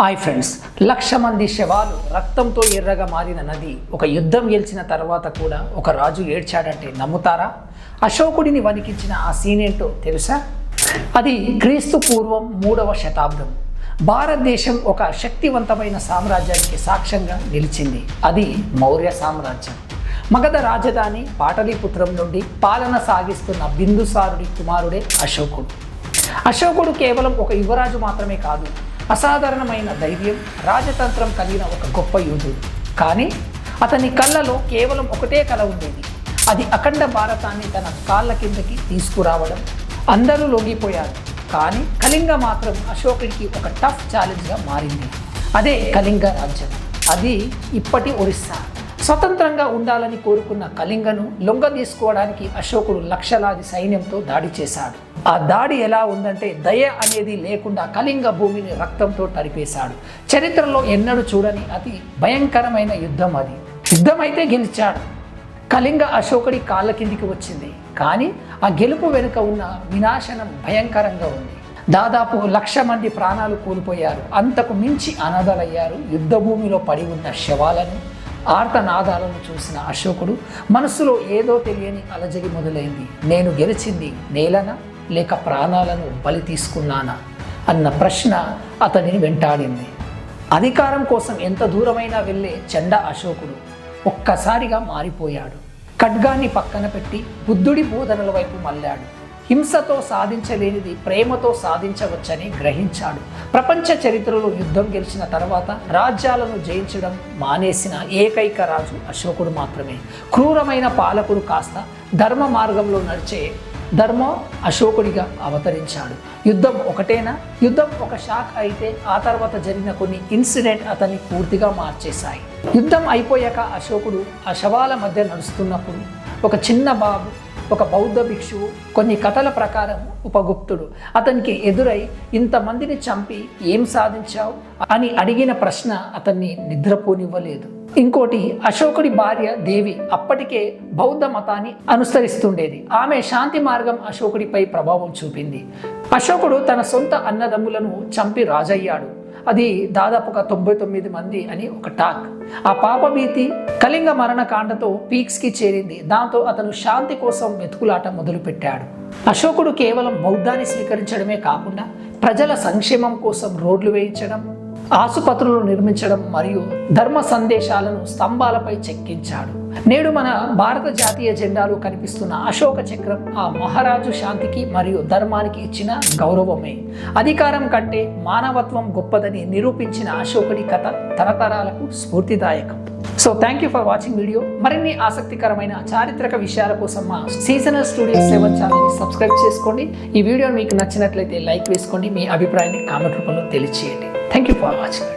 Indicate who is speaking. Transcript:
Speaker 1: Hi friends, 1,00,000 మంది శవాలు రక్తంతో ఎర్రగా మారిన నది ఒక యుద్ధం గెలిచిన తర్వాత కూడా ఒక రాజు ఏడ్చాడంటే నమ్ముతారా? అశోకుడిని వణికించిన ఆ సీన్ ఏంటో తెలుసా? అది క్రీస్తు పూర్వం 3వ శతాబ్దం. భారతదేశం ఒక శక్తివంతమైన సామ్రాజ్యానికి సాక్ష్యంగా నిలిచింది. అది మౌర్య సామ్రాజ్యం. మగధ రాజధాని పాటలీపుత్రం నుండి పాలన సాగిస్తున్న బిందుసారుడి కుమారుడే అశోకుడు. అశోకుడు కేవలం ఒక యువరాజు మాత్రమే కాదు, అసాధారణమైన ధైర్యం, రాజతంత్రం కలిగిన ఒక గొప్ప యోధుడు. కానీ అతని కళ్ళలో కేవలం ఒకటే కల ఉండేది. అది అఖండ భారతాన్ని తన కాళ్ళ కిందకి తీసుకురావడం. అందరూ లొంగిపోయారు, కానీ కళింగ మాత్రం అశోకుడికి ఒక టఫ్ ఛాలెంజ్గా మారింది. అదే కళింగ రాజ్యం. అది ఇప్పటి ఒరిస్సా. స్వతంత్రంగా ఉండాలని కోరుకున్న కళింగను లొంగ తీసుకోవడానికి అశోకుడు లక్షలాది సైన్యంతో దాడి చేశాడు. ఆ దాడి ఎలా ఉందంటే దయ అనేది లేకుండా కళింగ భూమిని రక్తంతో తడిపేశాడు. చరిత్రలో ఎన్నడూ చూడని అతి భయంకరమైన యుద్ధం అది. యుద్ధం అయితే గెలిచాడు. కళింగ అశోకుడి కాళ్ళ కిందికి వచ్చింది. కానీ ఆ గెలుపు వెనుక ఉన్న వినాశనం భయంకరంగా ఉంది. దాదాపు 1,00,000 మంది ప్రాణాలు కోల్పోయారు. అంతకు మించి అనాథలయ్యారు. యుద్ధ భూమిలో పడి ఉన్న శవాలను, ఆర్తనాదాలను చూసిన అశోకుడు మనసులో ఏదో తెలియని అలజడి మొదలైంది. నేను గెలిచింది నేలనా లేక ప్రాణాలను బలి తీసుకున్నానా అన్న ప్రశ్న అతనిని వెంటాడింది. అధికారం కోసం ఎంత దూరమైనా వెళ్ళే చండ అశోకుడు ఒక్కసారిగా మారిపోయాడు. ఖడ్గాన్ని పక్కన పెట్టి బుద్ధుడి బోధనల వైపు మళ్ళాడు. హింసతో సాధించలేనిది ప్రేమతో సాధించవచ్చని గ్రహించాడు. ప్రపంచ చరిత్రలో యుద్ధం గెలిచిన తర్వాత రాజ్యాలను జయించడం మానేసిన ఏకైక రాజు అశోకుడు మాత్రమే. క్రూరమైన పాలకుడు కాస్త ధర్మ మార్గంలో నడిచే ధర్మ అశోకుడిగా అవతరించాడు. యుద్ధం ఒకటేనా? యుద్ధం ఒక షాక్ అయితే ఆ తర్వాత జరిగిన కొన్ని ఇన్సిడెంట్ అతన్ని పూర్తిగా మార్చేశాయి. యుద్ధం అయిపోయాక అశోకుడు ఆ శవాల మధ్య నడుస్తున్నప్పుడు ఒక చిన్న బాబు, ఒక బౌద్ధ భిక్షువు, కొన్ని కథల ప్రకారం ఉపగుప్తుడు అతనికి ఎదురై ఇంతమందిని చంపి ఏం సాధించావు అని అడిగిన ప్రశ్న అతన్ని నిద్రపోనివ్వలేదు. ఇంకోటి, అశోకుడి భార్య దేవి అప్పటికే బౌద్ధ మతాన్ని అనుసరిస్తుండేది. ఆమె శాంతి మార్గం అశోకుడిపై ప్రభావం చూపింది. అశోకుడు తన సొంత అన్నదమ్ములను చంపి రాజయ్యాడు. అది దాదాపుగా 99 మంది అని ఒక టాక్. ఆ పాపభీతి కళింగ మరణకాండతో పీక్స్కి చేరింది. దాంతో అతను శాంతి కోసం వెతుకులాట మొదలుపెట్టాడు. అశోకుడు కేవలం బౌద్ధాన్ని స్వీకరించడమే కాకుండా ప్రజల సంక్షేమం కోసం రోడ్లు వేయించడం, ఆసుపత్రులు నిర్మించడం మరియు ధర్మ సందేశాలను స్తంభాలపై చెక్కించాడు. నేడు మన భారత జాతీయ జెండాలు కనిపిస్తున్న అశోక చక్రం ఆ మహారాజు శాంతికి మరియు ధర్మానికి ఇచ్చిన గౌరవమే. అధికారం కంటే మానవత్వం గొప్పదని నిరూపించిన అశోకుడి కథ తరతరాలకు స్ఫూర్తిదాయకం. So thank you for watching video. మరిన్ని ఆసక్తికరమైన చారిత్రక విషయాల కోసం మా సీజనల్ స్టూడియో 7 ఛానల్ని సబ్స్క్రైబ్ చేసుకోండి. ఈ వీడియో మీకు నచ్చినట్లయితే లైక్ వేసుకోండి. మీ అభిప్రాయాన్ని కామెంట్ రూపంలో తెలియజేయండి. Thank you for watching.